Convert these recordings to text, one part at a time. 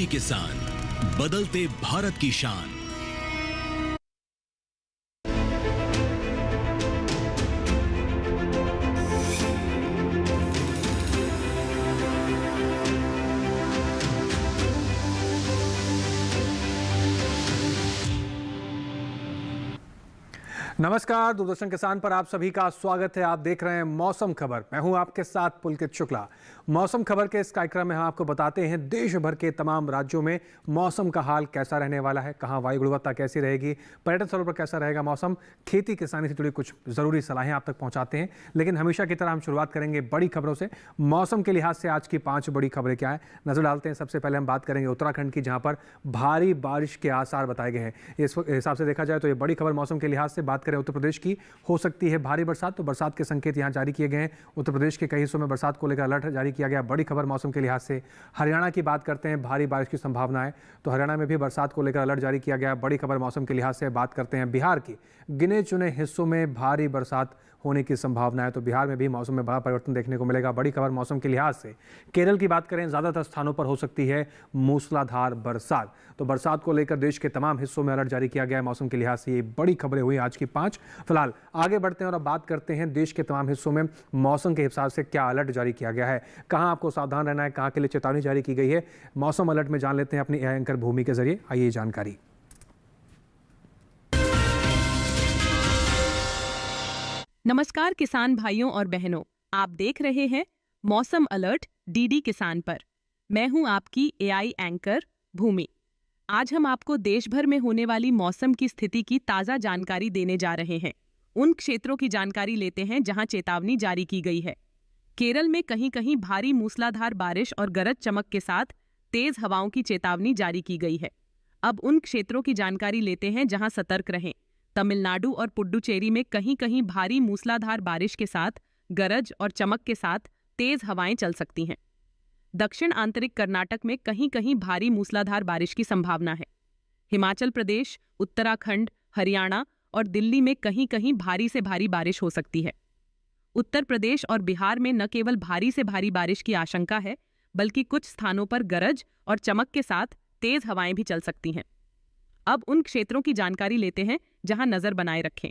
DD किसान, बदलते भारत की शान। नमस्कार, दूरदर्शन किसान पर आप सभी का स्वागत है। आप देख रहे हैं मौसम खबर। मैं हूं आपके साथ पुलकित शुक्ला। मौसम खबर के इस कार्यक्रम में हम आपको बताते हैं देश भर के तमाम राज्यों में मौसम का हाल कैसा रहने वाला है, कहां वायु गुणवत्ता कैसी रहेगी, पर्यटन स्थलों पर कैसा रहेगा मौसम, खेती किसानी से जुड़ी कुछ जरूरी सलाहें आप तक पहुंचाते हैं। लेकिन हमेशा की तरह हम शुरुआत करेंगे बड़ी खबरों से। मौसम के लिहाज से आज की 5 बड़ी खबरें क्या है, नजर डालते हैं। सबसे पहले हम बात करेंगे उत्तराखंड की, जहां पर भारी बारिश के आसार बताए गए हैं। इस हिसाब से देखा जाए तो ये बड़ी खबर मौसम के लिहाज से। बात करें उत्तर प्रदेश की, हो सकती है भारी बरसात, तो बरसात के संकेत यहां जारी किए गए हैं। उत्तर प्रदेश के कई हिस्सों में बरसात को लेकर अलर्ट जारी किया गया। बड़ी खबर मौसम के लिहाज से। हरियाणा की बात करते हैं, भारी बारिश की संभावना है, तो हरियाणा में भी बरसात को लेकर अलर्ट जारी किया गया। बड़ी खबर मौसम के लिहाज से। बात करते हैं बिहार की, गिने चुने हिस्सों में भारी बरसात होने की संभावना है, तो बिहार में भी मौसम में बड़ा परिवर्तन देखने को मिलेगा। बड़ी खबर मौसम के लिहाज से। केरल की बात करें, ज्यादातर स्थानों पर हो सकती है मूसलाधार बरसात, तो बरसात को लेकर देश के तमाम हिस्सों में अलर्ट जारी किया गया है मौसम के लिहाज से। ये बड़ी खबरें हुई आज की 5। फिलहाल आगे बढ़ते हैं और अब बात करते हैं देश के तमाम हिस्सों में मौसम के हिसाब से क्या अलर्ट जारी किया गया है, कहां आपको सावधान रहना है, कहां के लिए चेतावनी जारी की गई है। मौसम अलर्ट में जान लेते हैं अपनी एंकर भूमि के जरिए। आइए जानकारी। नमस्कार किसान भाइयों और बहनों, आप देख रहे हैं मौसम अलर्ट डीडी किसान पर। मैं हूं आपकी एआई एंकर भूमि। आज हम आपको देश भर में होने वाली मौसम की स्थिति की ताज़ा जानकारी देने जा रहे हैं। उन क्षेत्रों की जानकारी लेते हैं जहां चेतावनी जारी की गई है। केरल में कहीं कहीं भारी मूसलाधार बारिश और गरज चमक के साथ तेज हवाओं की चेतावनी जारी की गई है। अब उन क्षेत्रों की जानकारी लेते हैं जहां सतर्क रहें। तमिलनाडु और पुडुचेरी में कहीं कहीं भारी मूसलाधार बारिश के साथ गरज और चमक के साथ तेज हवाएं चल सकती हैं। दक्षिण आंतरिक कर्नाटक में कहीं कहीं भारी मूसलाधार बारिश की संभावना है। हिमाचल प्रदेश, उत्तराखंड, हरियाणा और दिल्ली में कहीं कहीं भारी से भारी बारिश हो सकती है। उत्तर प्रदेश और बिहार में न केवल भारी से भारी बारिश की आशंका है, बल्कि कुछ स्थानों पर गरज और चमक के साथ तेज हवाएं भी चल सकती हैं। अब उन क्षेत्रों की जानकारी लेते हैं जहां नजर बनाए रखें।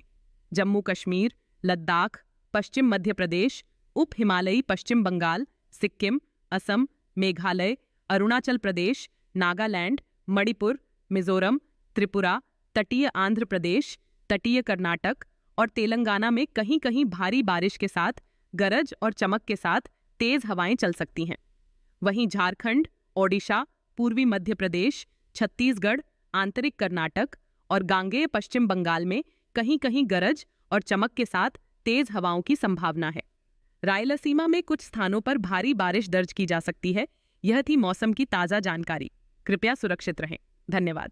जम्मू कश्मीर, लद्दाख, पश्चिम मध्य प्रदेश, उप हिमालयी पश्चिम बंगाल, सिक्किम, असम, मेघालय, अरुणाचल प्रदेश, नागालैंड, मणिपुर, मिजोरम, त्रिपुरा, तटीय आंध्र प्रदेश, तटीय कर्नाटक और तेलंगाना में कहीं कहीं भारी बारिश के साथ गरज और चमक के साथ तेज हवाएं चल सकती हैं। वहीं झारखंड, ओडिशा, पूर्वी मध्य प्रदेश, छत्तीसगढ़, आंतरिक कर्नाटक और गांगेय पश्चिम बंगाल में कहीं कहीं गरज और चमक के साथ तेज हवाओं की संभावना है। रायलसीमा में कुछ स्थानों पर भारी बारिश दर्ज की जा सकती है। यह थी मौसम की ताज़ा जानकारी। कृपया सुरक्षित रहें। धन्यवाद।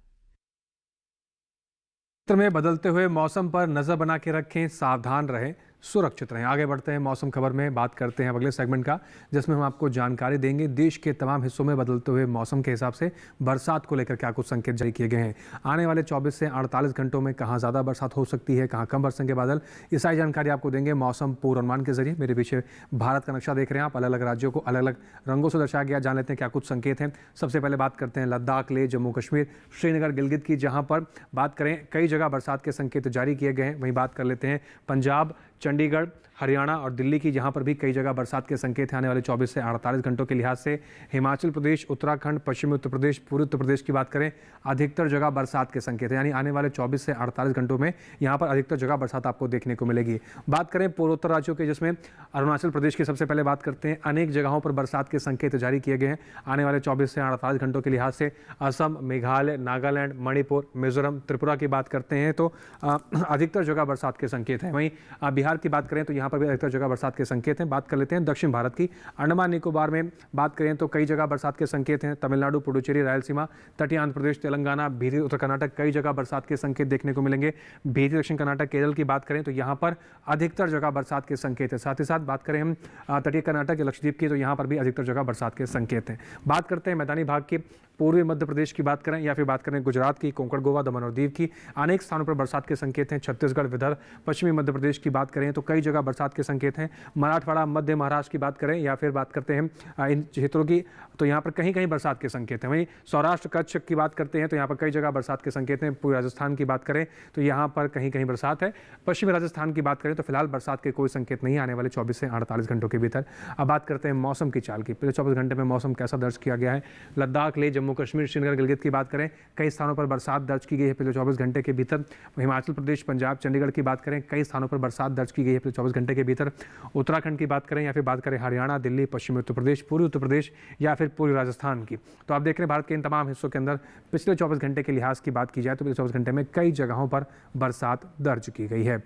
क्षेत्र में बदलते हुए मौसम पर नजर बना के रखें, सावधान रहें, सुरक्षित रहें। आगे बढ़ते हैं मौसम खबर में। बात करते हैं अगले सेगमेंट का, जिसमें हम आपको जानकारी देंगे देश के तमाम हिस्सों में बदलते हुए मौसम के हिसाब से बरसात को लेकर क्या कुछ संकेत जारी किए गए हैं। आने वाले 24 से 48 घंटों में कहां ज़्यादा बरसात हो सकती है, कहां कम बरसेंगे बादल, ये सारी जानकारी आपको देंगे मौसम पूर्वानुमान के जरिए। मेरे पीछे भारत का नक्शा देख रहे हैं आप, अलग अलग राज्यों को अलग अलग रंगों से दर्शाया गया। जान लेते हैं क्या कुछ संकेत हैं। सबसे पहले बात करते हैं लद्दाख, लेह, जम्मू कश्मीर, श्रीनगर, गिलगित की, जहाँ पर बात करें कई जगह बरसात के संकेत जारी किए गए हैं। वहीं बात कर लेते हैं पंजाब, चंडीगढ़, हरियाणा और दिल्ली की, जहां पर भी कई जगह बरसात के संकेत हैं आने वाले 24 से 48 घंटों के लिहाज से। हिमाचल प्रदेश, उत्तराखंड, पश्चिमी उत्तर प्रदेश, पूर्वी उत्तर प्रदेश की बात करें, अधिकतर जगह बरसात के संकेत हैं, यानी आने वाले 24 से 48 घंटों में यहां पर अधिकतर जगह बरसात आपको देखने को मिलेगी। बात करें पूर्वोत्तर राज्यों के, जिसमें अरुणाचल प्रदेश की सबसे पहले बात करते हैं। अनेक जगहों पर बरसात के संकेत जारी किए गए हैं आने वाले 24 से 48 घंटों के लिहाज से। असम, मेघालय, नागालैंड, मणिपुर, मिजोरम, त्रिपुरा की बात करते हैं तो अधिकतर जगह बरसात के संकेत हैं। वहीं बिहार की बात करें तो यहाँ पर भी अधिकतर जगह बरसात के संकेत हैं। बात कर लेते हैं दक्षिण भारत की, अंडमान निकोबार में बात करें तो कई जगह बरसात के संकेत हैं। तमिलनाडु, पुडुचेरी, रायलसीमा, तटीय आंध्र प्रदेश, तेलंगाना, भीरी उत्तर कर्नाटक, कई जगह बरसात के संकेत देखने को मिलेंगे। भीरी दक्षिण कर्नाटक, केरल की बात करें तो यहाँ पर अधिकतर जगह बरसात के संकेत है। साथ ही साथ बात करें हम तटीय कर्नाटक, लक्षद्वीप की, तो यहाँ पर भी अधिकतर जगह बरसात के संकेत हैं। बात करते हैं मैदानी भाग की, पूर्वी मध्य प्रदेश की बात करें या फिर बात करें गुजरात की, कोंकण, गोवा, दमन और दीव की, अनेक स्थानों पर बरसात के संकेत हैं। छत्तीसगढ़, विदर्भ, पश्चिमी मध्य प्रदेश की बात करें हैं तो कई जगह बरसात के संकेत हैं। मराठवाड़ा, मध्य महाराष्ट्र की बात करें या फिर बात करते हैं इन क्षेत्रों की, तो यहाँ पर कहीं कहीं बरसात के संकेत हैं। वहीं सौराष्ट्र, कच्छ की बात करते हैं तो यहाँ पर कई जगह बरसात के संकेत हैं। पूर्वी राजस्थान की बात करें तो यहाँ पर कहीं कहीं बरसात है। पश्चिमी राजस्थान की बात करें तो फिलहाल बरसात के कोई संकेत नहीं आने वाले 24 से 48 घंटों के भीतर। अब बात करते हैं मौसम की चाल की। पिछले 24 घंटे में मौसम कैसा दर्ज किया गया है। लद्दाख, लेह, जम्मू कश्मीर, श्रीनगर, गिलगित की बात करें, कई स्थानों पर बरसात दर्ज की गई है पिछले 24 घंटे के भीतर। हिमाचल प्रदेश, पंजाब, चंडीगढ़ की बात करें, कई स्थानों पर बरसात दर्ज की गई है पिछले 24 घंटे के भीतर। उत्तराखंड की बात करें या फिर बात करें हरियाणा, दिल्ली, पश्चिमी उत्तर प्रदेश, पूर्वी उत्तर प्रदेश या फिर पूर्वी राजस्थान की, तो आप देख रहे हैं भारत के इन तमाम हिस्सों के अंदर पिछले 24 घंटे के लिहाज की बात की जाए तो पिछले 24 घंटे में कई जगहों पर बरसात दर्ज की गई है।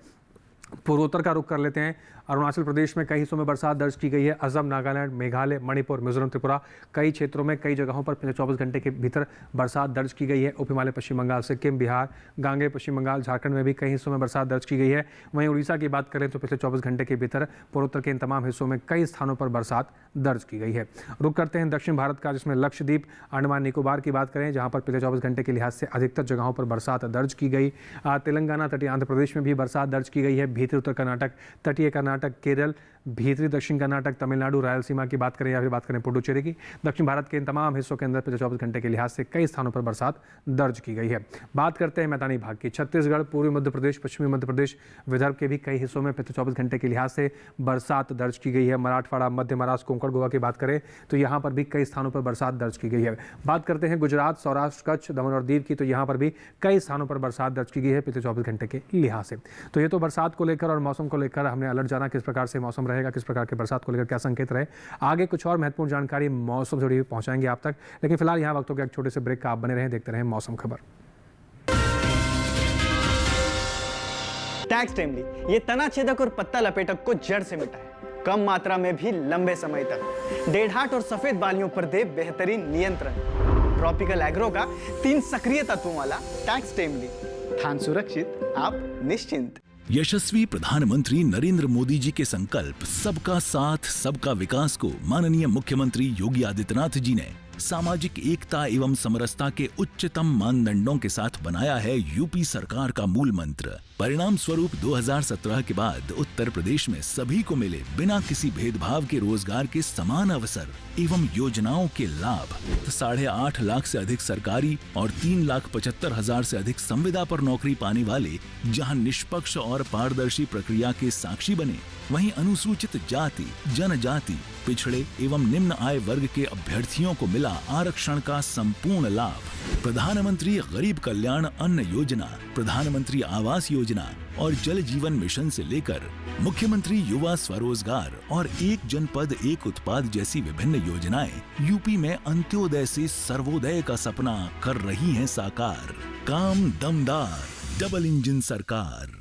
पूर्वोत्तर का रुख कर लेते हैं। अरुणाचल प्रदेश में कई हिस्सों में बरसात दर्ज की गई है। असम, नागालैंड, मेघालय, मणिपुर, मिजोरम, त्रिपुरा, कई क्षेत्रों में कई जगहों पर पिछले 24 घंटे के भीतर बरसात दर्ज की गई है। उप हिमालय, पश्चिम बंगाल, सिक्किम, बिहार, गांगे, पश्चिम बंगाल, झारखंड में भी कई हिस्सों में बरसात दर्ज की गई है। वहीं उड़ीसा की बात करें तो पिछले 24 घंटे के भीतर पूर्वोत्तर के इन तमाम हिस्सों में कई स्थानों पर बरसात दर्ज की गई है। रुख करते हैं दक्षिण भारत का, जिसमें लक्षद्वीप, अंडमान निकोबार की बात करें, जहां पर पिछले 24 घंटे के लिहाज से अधिकतर जगहों पर बरसात दर्ज की गई। तेलंगाना, तटीय आंध्र प्रदेश में भी बरसात दर्ज की गई है। भीतरी उत्तर कर्नाटक, तटीय कर्नाटक, केरल, भीतरी दक्षिण कर्नाटक, तमिलनाडु, रायलसीमा की बात करें या फिर बात करें पुडुचेरी की, दक्षिण भारत के इन तमाम हिस्सों के अंदर पिछले 24 घंटे के लिहाज से कई स्थानों पर बरसात दर्ज की गई है। बात करते हैं मैदानी भाग की। छत्तीसगढ़, पूर्वी मध्य प्रदेश, पश्चिमी मध्य प्रदेश, विदर्भ के भी कई हिस्सों में पिछले 24 घंटे के लिहाज से बरसात दर्ज की गई है। मराठवाड़ा, मध्य महाराष्ट्र, कोंकण, गोवा की बात करें तो यहाँ पर भी कई स्थानों पर बरसात दर्ज की गई है। बात करते हैं गुजरात, सौराष्ट्र, कच्छ, दमन और दीव की, तो यहाँ पर भी कई स्थानों पर बरसात दर्ज की गई है पिछले 24 घंटे के लिहाज से। तो ये तो बरसात को लेकर और मौसम को लेकर हमने अलर्ट जाना, किस प्रकार से मौसम रहेगा, किस प्रकार के बरसात को लेकर क्या संकेत रहे। आगे कुछ और महत्वपूर्ण जानकारी मौसम से जुड़ी हुई पहुंचाएंगे आप तक, लेकिन फिलहाल यहाँ वक्त हो गया एक छोटे से ब्रेक का। आप बने रहें, देखते रहें मौसम खबर। टैक्स टाइमली ये तना छेदक और पत्ता लपेटक को जड़ से मिटाए, कम मात्रा में भी लंबे समय तक। डेढ़हाट और सफेद बालियों पर दे बेहतरीन नियंत्रण। ट्रॉपिकल एग्रो का 3 सक्रिय तत्वों वाला टैक्स टाइमली, धान सुरक्षित, आप निश्चिंत। यशस्वी प्रधानमंत्री नरेंद्र मोदी जी के संकल्प सबका साथ सबका विकास को माननीय मुख्यमंत्री योगी आदित्यनाथ जी ने सामाजिक एकता एवं समरसता के उच्चतम मानदंडों के साथ बनाया है यूपी सरकार का मूल मंत्र। परिणाम स्वरूप 2017 के बाद उत्तर प्रदेश में सभी को मिले बिना किसी भेदभाव के रोजगार के समान अवसर एवं योजनाओं के लाभ। 8.5 लाख से अधिक सरकारी और 3,75,000 से अधिक संविदा पर नौकरी पाने वाले जहां निष्पक्ष और पारदर्शी प्रक्रिया के साक्षी बने, वहीं अनुसूचित जाति, जनजाति, पिछड़े एवं निम्न आय वर्ग के अभ्यर्थियों को मिला आरक्षण का संपूर्ण लाभ। प्रधानमंत्री गरीब कल्याण अन्न योजना, प्रधानमंत्री आवास योजना और जल जीवन मिशन से लेकर मुख्यमंत्री युवा स्वरोजगार और एक जनपद एक उत्पाद जैसी विभिन्न योजनाएं यूपी में अंत्योदय से सर्वोदय का सपना कर रही हैं साकार। काम दमदार, डबल इंजन सरकार।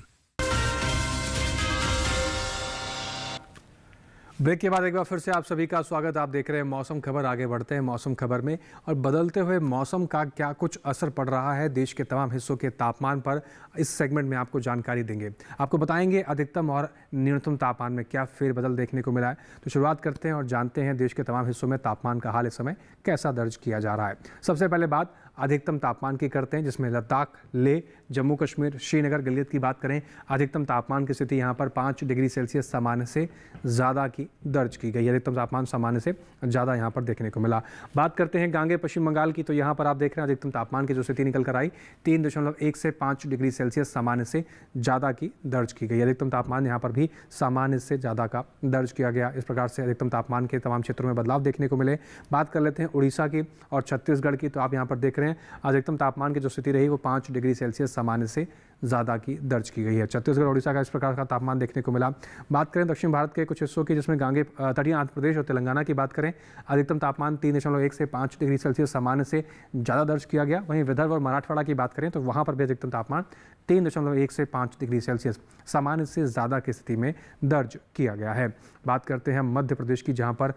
ब्रेक के बाद एक बार फिर से आप सभी का स्वागत। आप देख रहे हैं मौसम खबर। आगे बढ़ते हैं मौसम खबर में, और बदलते हुए मौसम का क्या कुछ असर पड़ रहा है देश के तमाम हिस्सों के तापमान पर, इस सेगमेंट में आपको जानकारी देंगे। आपको बताएंगे अधिकतम और न्यूनतम तापमान में क्या फेरबदल देखने को मिला है। तो शुरुआत करते हैं और जानते हैं देश के तमाम हिस्सों में तापमान का हाल इस समय कैसा दर्ज किया जा रहा है। सबसे पहले बात अधिकतम तापमान की करते हैं, जिसमें लद्दाख, लेह, जम्मू कश्मीर, श्रीनगर, गिलगित की बात करें। अधिकतम तापमान की स्थिति यहाँ पर 5 डिग्री सेल्सियस सामान्य से ज़्यादा की दर्ज की गई। अधिकतम तापमान सामान्य से ज़्यादा यहाँ पर देखने को मिला। बात करते हैं गांगे, पश्चिम बंगाल की, तो यहाँ पर आप देख रहे हैं अधिकतम तापमान की जो स्थिति निकल कर आई 3.1 से 5 डिग्री सेल्सियस सामान्य से ज़्यादा की दर्ज की गई। अधिकतम तापमान यहाँ पर भी सामान्य से ज़्यादा का दर्ज किया गया। इस प्रकार से अधिकतम तापमान के तमाम क्षेत्रों में बदलाव देखने को मिले। बात कर लेते हैं उड़ीसा की और छत्तीसगढ़ की, तो आप यहाँ पर देख रहे हैं अधिकतम तापमान की जो स्थिति रही वो 5 डिग्री सेल्सियस सामान्य से ज़्यादा की दर्ज की गई है। छत्तीसगढ़, उड़ीसा का इस प्रकार का तापमान देखने को मिला। बात करें दक्षिण भारत के कुछ हिस्सों की, जिसमें गांगे, तटीय आंध्र प्रदेश और तेलंगाना की बात करें, अधिकतम तापमान 3.1 से 5 डिग्री सेल्सियस सामान्य से ज़्यादा दर्ज किया गया। वहीं विदर्भ और मराठवाड़ा की बात करें तो वहाँ पर भी अधिकतम तापमान 3.1 से 5 डिग्री सेल्सियस सामान्य से ज़्यादा की स्थिति में दर्ज किया गया है। बात करते हैं मध्य प्रदेश की, जहाँ पर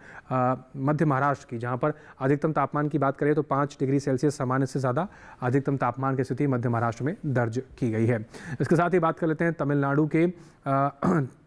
मध्य महाराष्ट्र की, जहाँ पर अधिकतम तापमान की बात करें तो 5 डिग्री सेल्सियस सामान्य से ज़्यादा अधिकतम तापमान की स्थिति मध्य महाराष्ट्र में दर्ज की गई है। इसके साथ ही बात कर लेते हैं तमिलनाडु के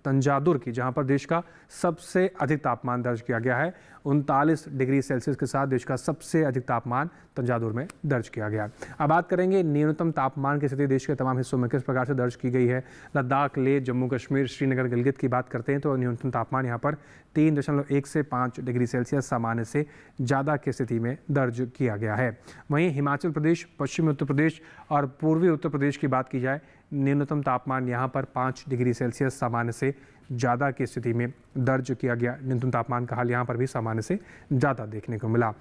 तंजावुर की, जहां पर देश का सबसे अधिक तापमान दर्ज किया गया है। 39 डिग्री सेल्सियस के साथ देश का सबसे अधिक तापमान तंजावुर में दर्ज किया गया। अब बात करेंगे न्यूनतम तापमान की स्थिति देश के तमाम हिस्सों में किस प्रकार से दर्ज की गई है। लद्दाख, लेह, जम्मू कश्मीर, श्रीनगर, गिलगित की बात करते हैं तो न्यूनतम तापमान यहाँ पर 3.1 से 5 डिग्री सेल्सियस सामान्य से ज़्यादा की स्थिति में दर्ज किया गया है। वहीं हिमाचल प्रदेश, पश्चिमी उत्तर प्रदेश और पूर्वी उत्तर प्रदेश की बात की जाए, न्यूनतम तापमान यहाँ पर 5 डिग्री सेल्सियस सामान्य से ज़्यादा की स्थिति में दर्ज किया गया। न्यूनतम तापमान का हाल यहाँ पर भी सामान्य से ज़्यादा देखने को मिला।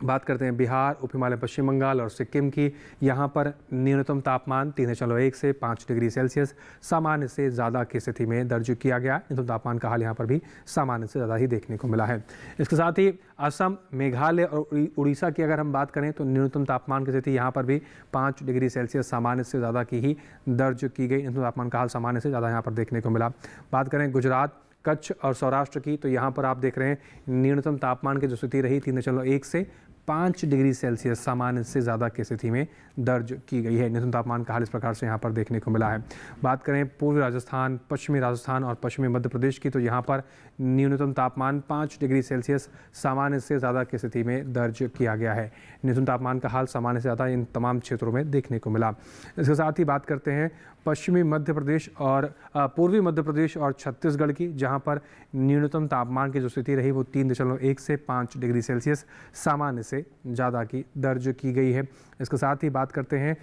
बात करते हैं बिहार, उप हिमालय, पश्चिम बंगाल और सिक्किम की। यहाँ पर न्यूनतम तापमान 3.1 से 5 डिग्री सेल्सियस सामान्य से ज़्यादा की स्थिति में दर्ज किया गया। न्यूनतम तापमान का हाल यहाँ पर भी सामान्य से ज़्यादा ही देखने को मिला है। इसके साथ ही असम, मेघालय और उड़ीसा की अगर हम बात करें तो न्यूनतम तापमान की स्थिति यहाँ पर भी 5 डिग्री सेल्सियस सामान्य से ज़्यादा की ही दर्ज की गई। न्यूनतम तापमान का हाल सामान्य से ज़्यादा यहाँ पर देखने को मिला। बात करें गुजरात, कच्छ और सौराष्ट्र की तो यहाँ पर आप देख रहे हैं न्यूनतम तापमान की जो स्थिति रही 3.1 से 5 डिग्री सेल्सियस सामान्य से ज़्यादा की स्थिति में दर्ज की गई है। न्यूनतम तापमान का हाल इस प्रकार से यहाँ पर देखने को मिला है। बात करें पूर्वी राजस्थान, पश्चिमी राजस्थान और पश्चिमी मध्य प्रदेश की तो यहाँ पर न्यूनतम तापमान 5 डिग्री सेल्सियस सामान्य से ज़्यादा की स्थिति में दर्ज किया गया है। न्यूनतम तापमान का हाल सामान्य से ज़्यादा इन तमाम क्षेत्रों में देखने को मिला। इसके साथ ही बात करते हैं पश्चिमी मध्य प्रदेश और पूर्वी मध्य प्रदेश और छत्तीसगढ़ की, जहाँ पर न्यूनतम तापमान की जो स्थिति रही वो 3.1 से 5 डिग्री सेल्सियस सामान्य से ज़्यादा की दर्ज की गई है। इसके साथ ही बात करते हैं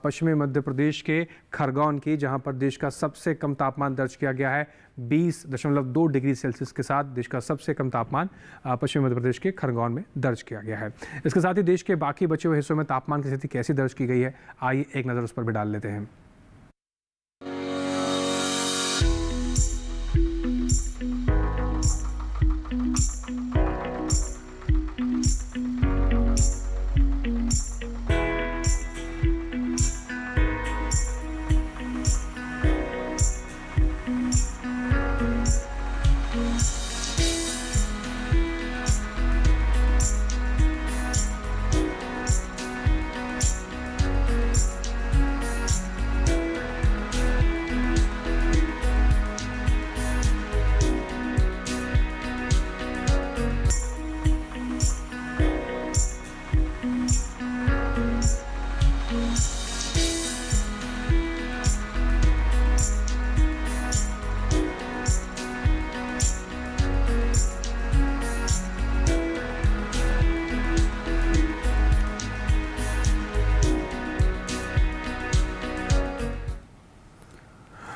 पश्चिमी मध्य प्रदेश के खरगोन की, जहाँ पर देश का सबसे कम तापमान दर्ज किया गया है 20.2 डिग्री सेल्सियस के साथ देश का सबसे कम तापमान पश्चिमी मध्य प्रदेश के खरगोन में दर्ज किया गया है। इसके साथ ही देश के बाकी बचे हुए हिस्सों में तापमान की स्थिति कैसी दर्ज की गई है, आइए एक नज़र उस पर भी डाल लेते हैं।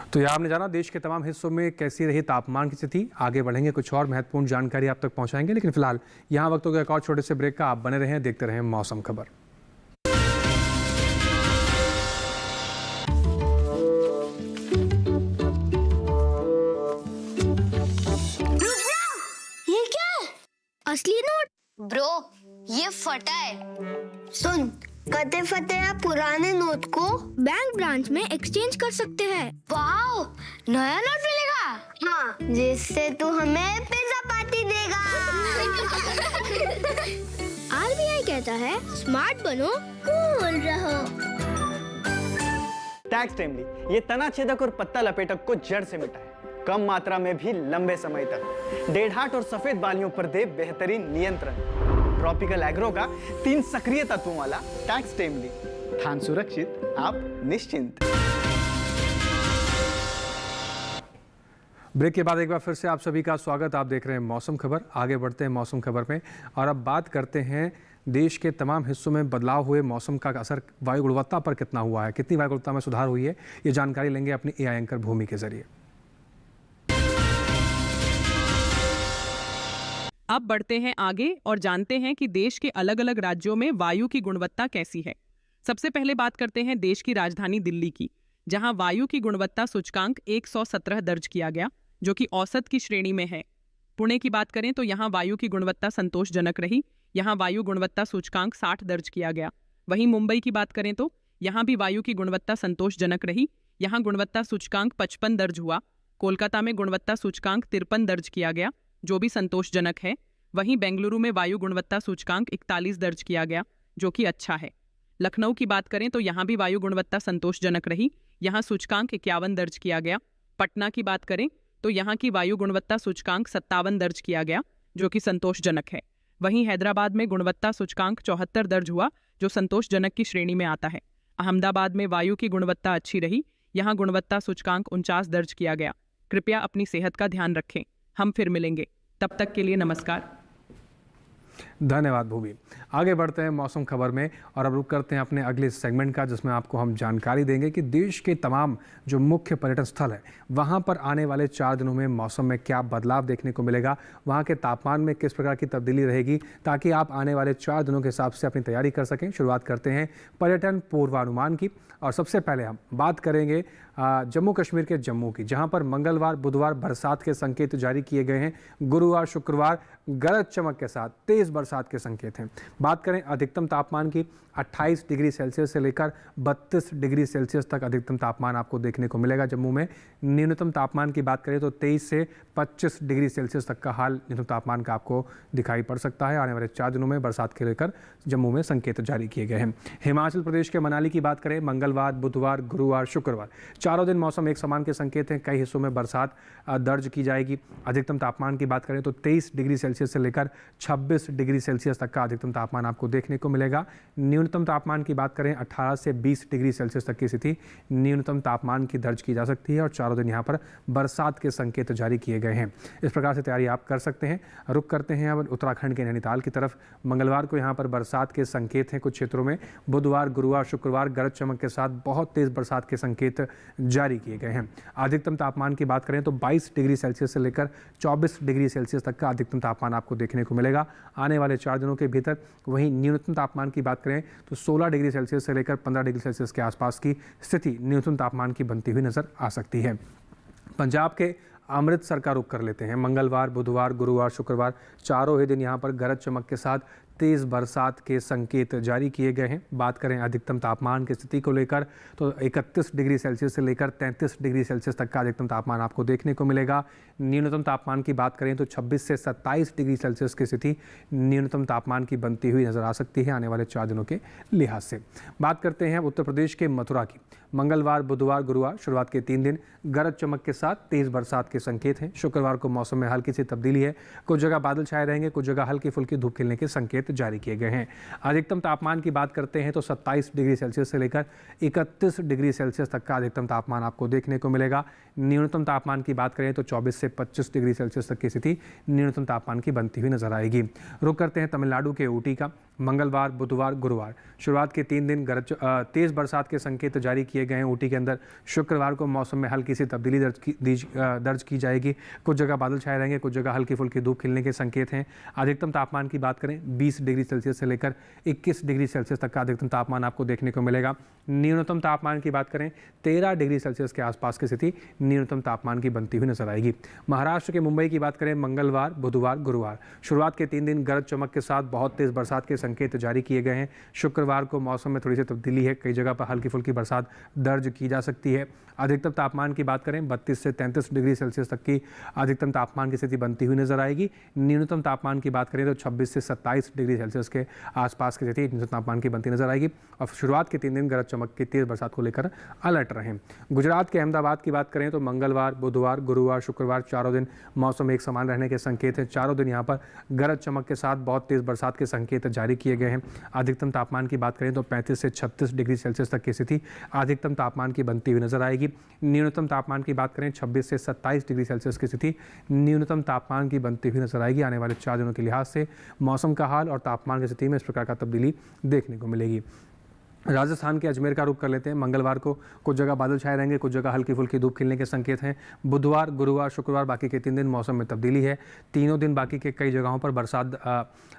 तो यह आपने जाना देश के तमाम हिस्सों में कैसी रही तापमान की स्थिति। आगे बढ़ेंगे, कुछ और महत्वपूर्ण जानकारी आप तक पहुंचाएंगे, लेकिन फिलहाल यहाँ वक्त हो गया एक और छोटे से ब्रेक का। आप बने रहें, देखते रहें मौसम खबर। ये क्या है? असली नोट? ब्रो, ये फटा है। सुन, कते फटे पुराने नोट को बैंक ब्रांच में एक्सचेंज कर सकते हैं। वाओ, नया नोट मिलेगा। हाँ, जिससे तू हमें पिज्जा पार्टी देगा। आरबीआई कहता है स्मार्ट बनो, कूल रहो। टैक्स टाइमली ये तना छेदक और पत्ता लपेटक को जड़ से मिटाए, कम मात्रा में भी लंबे समय तक। डेढ़ाट और सफेद बालियों पर दे बेहतरीन नियंत्रण। ट्रॉपिकल एग्रो का 3 सक्रिय तत्वों वाला टैक्स टाइमली, धान सुरक्षित, आप निश्चिंत। ब्रेक के बाद एक बार फिर से आप सभी का स्वागत। आप देख रहे हैं मौसम खबर। आगे बढ़ते हैं मौसम खबर में और अब बात करते हैं देश के तमाम हिस्सों में बदलाव हुए मौसम का असर वायु गुणवत्ता पर कितना हुआ है, कितनी वायु गुणवत्ता में सुधार हुई है, ये जानकारी लेंगे अपनी एआई एंकर भूमि के जरिए। अब बढ़ते हैं आगे और जानते हैं कि देश के अलग अलग राज्यों में वायु की गुणवत्ता कैसी है। सबसे पहले बात करते हैं देश की राजधानी दिल्ली की, जहां वायु की गुणवत्ता सूचकांक 117 दर्ज किया गया, जो कि औसत की श्रेणी में है। पुणे की बात करें तो यहां वायु की गुणवत्ता संतोषजनक रही, यहां वायु गुणवत्ता सूचकांक 60 दर्ज किया गया। वहीं मुंबई की बात करें तो यहां भी वायु की गुणवत्ता संतोषजनक रही, यहां गुणवत्ता सूचकांक 55 दर्ज हुआ। कोलकाता में गुणवत्ता सूचकांक 53 दर्ज किया गया, जो भी संतोषजनक है। वहीं बेंगलुरु में वायु गुणवत्ता सूचकांक 41 दर्ज किया गया, जो कि अच्छा है। लखनऊ की बात करें तो यहाँ भी वायु गुणवत्ता संतोषजनक रही, यहाँ सूचकांक 51 दर्ज किया गया। पटना की बात करें तो यहाँ की वायु गुणवत्ता सूचकांक 57 दर्ज किया गया, जो कि संतोषजनक है। वहीं हैदराबाद में गुणवत्ता सूचकांक 74 दर्ज हुआ, जो संतोषजनक की श्रेणी में आता है। अहमदाबाद में वायु की गुणवत्ता अच्छी रही, यहाँ गुणवत्ता सूचकांक 49 दर्ज किया गया। कृपया अपनी सेहत का ध्यान रखें। हम फिर मिलेंगे, तब तक के लिए नमस्कार। धन्यवाद भूमि। आगे बढ़ते हैं मौसम खबर में और अब रुक करते हैं अपने अगले सेगमेंट का, जिसमें आपको हम जानकारी देंगे कि देश के तमाम जो मुख्य पर्यटन स्थल है वहां पर आने वाले 4 दिनों में मौसम में क्या बदलाव देखने को मिलेगा, वहां के तापमान में किस प्रकार की तब्दीली रहेगी, ताकि आप आने वाले 4 दिनों के हिसाब से अपनी तैयारी कर सकें। शुरुआत करते हैं पर्यटन पूर्वानुमान की और सबसे पहले हम बात करेंगे जम्मू कश्मीर के जम्मू की, जहां पर मंगलवार बुधवार बरसात के संकेत जारी किए गए हैं। गुरुवार शुक्रवार गरज चमक के साथ तेज बरसात के संकेत हैं। बात करें अधिकतम तापमान की, 28 डिग्री सेल्सियस से लेकर 32 डिग्री सेल्सियस तक अधिकतम तापमान आपको देखने को मिलेगा जम्मू में। न्यूनतम तापमान की बात करें तो 23 से 25 डिग्री सेल्सियस तक का हाल न्यूनतम तापमान का आपको दिखाई पड़ सकता है। आने वाले 4 दिनों में बरसात के लेकर जम्मू में संकेत जारी किए गए हैं। हिमाचल प्रदेश के मनाली की बात करें, मंगलवार बुधवार गुरुवार शुक्रवार चारों दिन मौसम एक समान के संकेत हैं। कई हिस्सों में बरसात दर्ज की जाएगी। अधिकतम तापमान की बात करें तो 23 डिग्री सेल्सियस से लेकर 26 डिग्री सेल्सियस तक का अधिकतम तापमान आपको देखने को मिलेगा। न्यूनतम तापमान की बात करें 18 से 20 डिग्री सेल्सियस तक की स्थिति न्यूनतम तापमान की दर्ज की जा सकती है और चारों दिन यहाँ पर बरसात के संकेत जारी किए गए हैं। इस प्रकार से तैयारी आप कर सकते हैं। रुक करते हैं अब उत्तराखंड के नैनीताल की तरफ। मंगलवार को यहाँ पर बरसात के संकेत हैं कुछ क्षेत्रों में। बुधवार गुरुवार शुक्रवार गरज चमक के साथ बहुत तेज बरसात के संकेत जारी किए गए हैं। अधिकतम तापमान की बात करें तो 22 डिग्री सेल्सियस से लेकर 24 डिग्री सेल्सियस तक का अधिकतम तापमान आपको देखने को मिलेगा आने वाले 4 दिनों के भीतर। वहीं न्यूनतम तापमान की बात करें तो 16 डिग्री सेल्सियस से लेकर 15 डिग्री सेल्सियस के आसपास की स्थिति न्यूनतम तापमान की बनती हुई नजर आ सकती है। पंजाब के अमृतसर का रुख कर लेते हैं। मंगलवार बुधवार गुरुवार शुक्रवार चारों ही दिन यहाँ पर गरज चमक के साथ तेज बरसात के संकेत जारी किए गए हैं। बात करें अधिकतम तापमान की स्थिति को लेकर तो 31 डिग्री सेल्सियस से लेकर 33 डिग्री सेल्सियस तक का अधिकतम तापमान आपको देखने को मिलेगा। न्यूनतम तापमान की बात करें तो 26 से 27 डिग्री सेल्सियस की स्थिति न्यूनतम तापमान की बनती हुई नजर आ सकती है आने वाले 4 दिनों के लिहाज से। बात करते हैं उत्तर प्रदेश के मथुरा की। मंगलवार बुधवार गुरुवार शुरुआत के 3 दिन गरज चमक के साथ तेज बरसात के संकेत हैं। शुक्रवार को मौसम में हल्की सी तब्दीली है। कुछ जगह बादल छाए रहेंगे, कुछ जगह हल्की फुल्की धूप खिलने के संकेत जारी किए गए हैं। अधिकतम तापमान की बात करते हैं तो 27 डिग्री सेल्सियस से लेकर 31 डिग्री सेल्सियस तक का अधिकतम तापमान आपको देखने को मिलेगा। न्यूनतम तापमान की बात करें तो 24 से 25 डिग्री सेल्सियस तक की स्थिति न्यूनतम तापमान की बनती हुई नजर आएगी। रुक करते हैं तमिलनाडु के ऊटी का। मंगलवार बुधवार गुरुवार शुरुआत के 3 दिन तेज बरसात के संकेत जारी किए गए हैं ऊटी के अंदर। शुक्रवार को मौसम में हल्की सी तब्दीली दर्ज की जाएगी। कुछ जगह बादल छाए रहेंगे, कुछ जगह हल्की फुल्की धूप खिलने के संकेत हैं। अधिकतम तापमान की बात करें 20 डिग्री सेल्सियस से लेकर 21 डिग्री सेल्सियस तक का अधिकतम तापमान आपको देखने को मिलेगा। न्यूनतम तापमान की बात करें 13 डिग्री सेल्सियस के आसपास की स्थिति न्यूनतम तापमान की बनती हुई नजर आएगी। महाराष्ट्र के मुंबई की बात करें मंगलवार बुधवार गुरुवार शुरुआत के 3 दिन गरज चमक के साथ बहुत तेज बरसात के संकेत जारी किए गए हैं। शुक्रवार को मौसम में थोड़ी सी तब्दीली है, कई जगह पर हल्की फुल्की बरसात दर्ज की जा सकती है। अधिकतम तापमान की बात करें 32 से 33 डिग्री सेल्सियस तक की अधिकतम तापमान की स्थिति बनती हुई नजर आएगी। न्यूनतम तापमान की बात करें तो 26 से 27 डिग्री सेल्सियस के आसपास की स्थिति न्यूनतम तापमान की बनती नजर आएगी। और शुरुआत के 3 दिन गरज चमक की तेज बरसात को लेकर अलर्ट रहें। गुजरात के अहमदाबाद की बात करें तो मंगलवार बुधवार गुरुवार शुक्रवार चारों दिन मौसम एक समान रहने के संकेत हैं। चारों दिन यहाँ पर गरज चमक के साथ बहुत तेज बरसात के संकेत जारी किए गए हैं। अधिकतम तापमान की बात करें तो 35 से 36 डिग्री सेल्सियस तक की स्थिति अधिकतम तापमान की बनती हुई नजर आएगी। न्यूनतम तापमान की बात करें 26 से 27 डिग्री सेल्सियस की स्थिति न्यूनतम तापमान की बनती हुई नजर आएगी। आने वाले 4 दिनों के लिहाज से मौसम का हाल और तापमान की स्थिति में इस प्रकार का तब्दीली देखने को मिलेगी। राजस्थान के अजमेर का रुख कर लेते हैं। मंगलवार को कुछ जगह बादल छाए रहेंगे, कुछ जगह हल्की फुल्की धूप खिलने के संकेत हैं। बुधवार गुरुवार शुक्रवार बाकी के 3 दिन मौसम में तब्दीली है। तीनों दिन बाकी के कई जगहों पर बरसात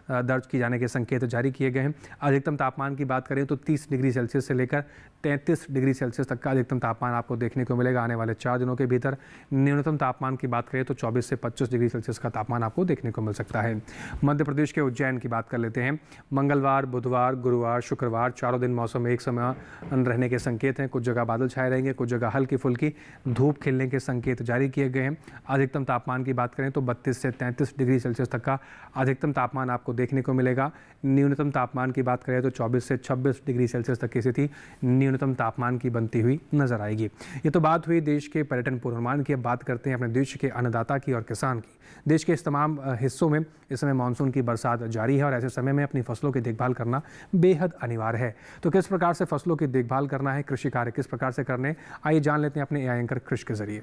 दर्ज किए जाने के संकेत जारी किए गए हैं। अधिकतम तापमान की बात करें तो 30 डिग्री सेल्सियस से लेकर 33 डिग्री सेल्सियस तक का अधिकतम तापमान आपको देखने को मिलेगा आने वाले 4 दिनों के भीतर। न्यूनतम तापमान की बात करें तो 24 से 25 डिग्री सेल्सियस का तापमान आपको देखने को मिल सकता है। मध्य प्रदेश के उज्जैन की बात कर लेते हैं। मंगलवार बुधवार गुरुवार शुक्रवार चारों दिन मौसम मौसम एक समान रहने के संकेत हैं। कुछ जगह बादल छाए रहेंगे, कुछ जगह हल्की फुल्की धूप खिलने के संकेत जारी किए गए हैं। अधिकतम तापमान की बात करें तो 32 से 33 डिग्री सेल्सियस तक का अधिकतम तापमान आपको देखने को मिलेगा। न्यूनतम तापमान की बात करें तो 24 से 26 डिग्री सेल्सियस तक की स्थिति न्यूनतम तापमान की बनती हुई नजर आएगी। ये तो बात हुई देश के पर्यटन पूर्वानुमान की। अब बात करते हैं अपने देश के अन्नदाता की और किसान की। देश के इस तमाम हिस्सों में इस समय मानसून की बरसात जारी है और ऐसे समय में अपनी फसलों की देखभाल करना बेहद अनिवार्य है। तो किस प्रकार से फसलों की देखभाल करना है, कृषि कार्य किस प्रकार से करने, आइए जान लेते हैं अपने एआई एंकर कृषि के जरिए।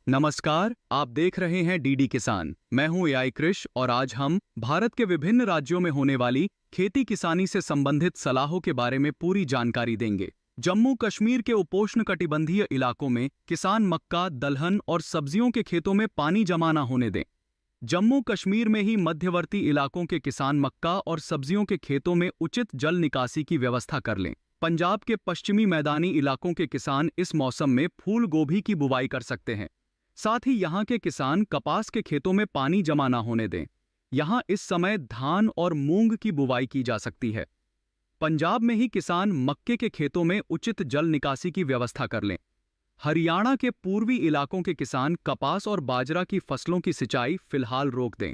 नमस्कार, आप देख रहे हैं डीडी किसान। मैं हूं एआई कृष और आज हम भारत के विभिन्न राज्यों में होने वाली खेती किसानी से संबंधित सलाहों के बारे में पूरी जानकारी देंगे। जम्मू कश्मीर के उपोष्ण कटिबंधीय इलाकों में किसान मक्का, दलहन और सब्जियों के खेतों में पानी जमा न होने दें। जम्मू कश्मीर में ही मध्यवर्ती इलाकों के किसान मक्का और सब्जियों के खेतों में उचित जल निकासी की व्यवस्था कर लें। पंजाब के पश्चिमी मैदानी इलाकों के किसान इस मौसम में फूल गोभी की बुवाई कर सकते हैं। साथ ही यहाँ के किसान कपास के खेतों में पानी जमा न होने दें। यहाँ इस समय धान और मूंग की बुवाई की जा सकती है। पंजाब में ही किसान मक्के के खेतों में उचित जल निकासी की व्यवस्था कर लें। हरियाणा के पूर्वी इलाकों के किसान कपास और बाजरा की फसलों की सिंचाई फिलहाल रोक दें।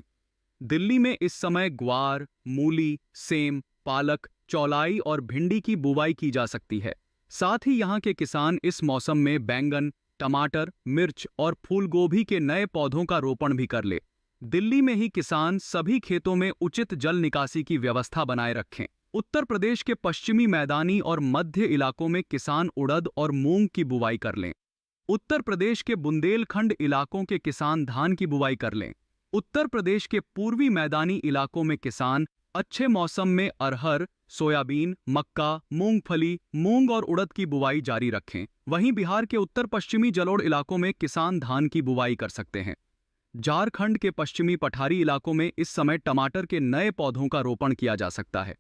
दिल्ली में इस समय ग्वार, मूली, सेम, पालक, चौलाई और भिंडी की बुवाई की जा सकती है। साथ ही यहाँ के किसान इस मौसम में बैंगन, टमाटर, मिर्च और फूलगोभी के नए पौधों का रोपण भी कर ले। दिल्ली में ही किसान सभी खेतों में उचित जल निकासी की व्यवस्था बनाए रखें। उत्तर प्रदेश के पश्चिमी मैदानी और मध्य इलाकों में किसान उड़द और मूंग की बुवाई कर लें। उत्तर प्रदेश के बुंदेलखंड इलाकों के किसान धान की बुवाई कर लें। उत्तर प्रदेश के पूर्वी मैदानी इलाकों में किसान अच्छे मौसम में अरहर, सोयाबीन, मक्का, मूंगफली, मूंग और उड़द की बुवाई जारी रखें। वहीं बिहार के उत्तर पश्चिमी जलोढ़ इलाकों में किसान धान की बुवाई कर सकते हैं। झारखंड के पश्चिमी पठारी इलाकों में इस समय टमाटर के नए पौधों का रोपण किया जा सकता है।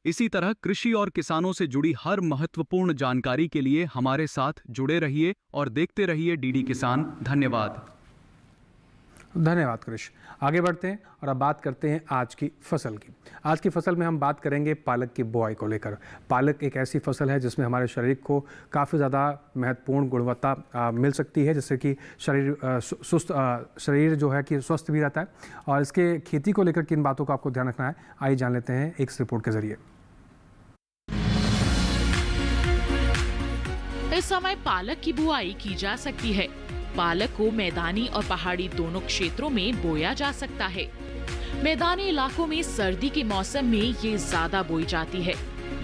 इसी तरह कृषि और किसानों से जुड़ी हर महत्वपूर्ण जानकारी के लिए हमारे साथ जुड़े रहिए और देखते रहिए डीडी किसान। धन्यवाद। धन्यवाद कृष। आगे बढ़ते हैं और अब बात करते हैं आज की फसल की। आज की फसल में हम बात करेंगे पालक की बुआई को लेकर। पालक एक ऐसी फसल है जिसमें हमारे शरीर को काफ़ी ज़्यादा महत्वपूर्ण गुणवत्ता मिल सकती है, जिससे कि शरीर जो है कि स्वस्थ भी रहता है। और इसके खेती को लेकर किन बातों को आपको ध्यान रखना है, आइए जान लेते हैं एक रिपोर्ट के जरिए। इस समय पालक की बुआई की जा सकती है। पालक को मैदानी और पहाड़ी दोनों क्षेत्रों में बोया जा सकता है। मैदानी इलाकों में सर्दी के मौसम में ये ज्यादा बोई जाती है।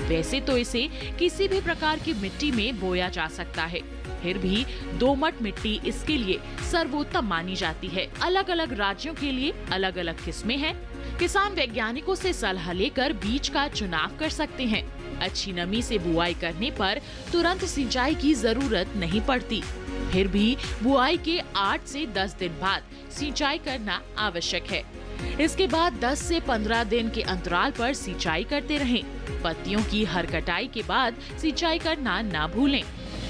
वैसे तो इसे किसी भी प्रकार की मिट्टी में बोया जा सकता है, फिर भी दोमट मिट्टी इसके लिए सर्वोत्तम मानी जाती है। अलग अलग राज्यों के लिए अलग अलग किस्में हैं। किसान वैज्ञानिकों से सलाह लेकर बीज का चुनाव कर सकते हैं। अच्छी नमी से बुआई करने पर तुरंत सिंचाई की जरूरत नहीं पड़ती। फिर भी बुआई के 8 से 10 दिन बाद सिंचाई करना आवश्यक है। इसके बाद 10 से 15 दिन के अंतराल पर सिंचाई करते रहें। पत्तियों की हर कटाई के बाद सिंचाई करना ना भूलें।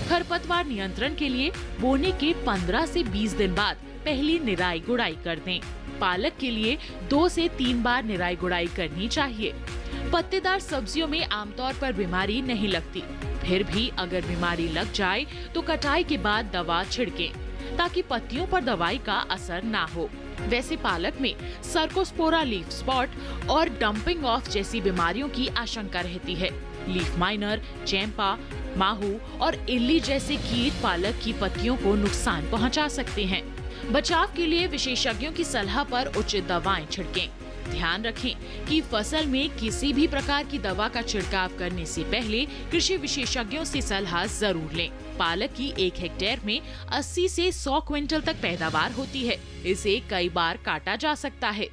खरपतवार नियंत्रण के लिए बोने के 15 से 20 दिन बाद पहली निराई गुड़ाई कर दें। पालक के लिए 2 से 3 बार निराई गुड़ाई करनी चाहिए। पत्तेदार सब्जियों में आमतौर पर बीमारी नहीं लगती, फिर भी अगर बीमारी लग जाए तो कटाई के बाद दवा छिड़कें ताकि पत्तियों पर दवाई का असर ना हो। वैसे पालक में सर्कोस्पोरा लीफ स्पॉट और डंपिंग ऑफ जैसी बीमारियों की आशंका रहती है। लीफ माइनर, चैंपा, माहू और इल्ली जैसे कीट पालक की पत्तियों को नुकसान पहुंचा सकते हैं। बचाव के लिए विशेषज्ञों की सलाह पर उचित दवाएं छिड़कें। ध्यान रखें कि फसल में किसी भी प्रकार की दवा का छिड़काव करने से पहले कृषि विशेषज्ञों से सलाह जरूर लें। पालक की 1 हेक्टेयर में 80 से 100 क्विंटल तक पैदावार होती है। इसे कई बार काटा जा सकता है।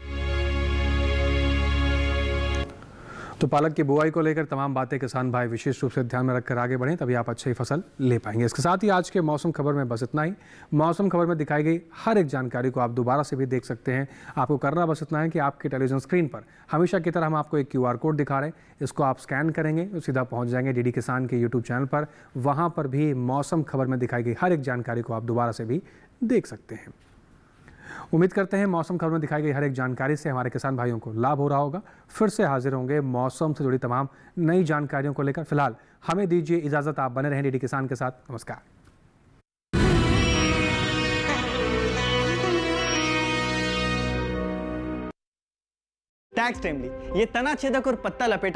तो पालक की बुआई को लेकर तमाम बातें किसान भाई विशेष रूप से ध्यान में रखकर आगे बढ़ें, तभी आप अच्छी फसल ले पाएंगे। इसके साथ ही आज के मौसम खबर में बस इतना ही। मौसम खबर में दिखाई गई हर एक जानकारी को आप दोबारा से भी देख सकते हैं। आपको करना बस इतना है कि आपके टेलीविजन स्क्रीन पर हमेशा की तरह हम आपको एक QR कोड दिखा रहे हैं। इसको आप स्कैन करेंगे तो सीधा पहुँच जाएंगे डीडी किसान के YouTube चैनल पर। वहाँ पर भी मौसम खबर में दिखाई गई हर एक जानकारी को आप दोबारा से भी देख सकते हैं। उम्मीद करते हैं मौसम खबर में दिखाई गई हर एक जानकारी से हमारे किसान भाइयों को लाभ हो रहा होगा। फिर से हाजिर होंगे मौसम से जुड़ी तमाम नई जानकारियों को लेकर। फिलहाल हमें दीजिए इजाजत, आप बने रहें डीडी किसान के साथ। नमस्कार। टैक्स टाइमली, ये तना छेदक और पत्ता लपेटक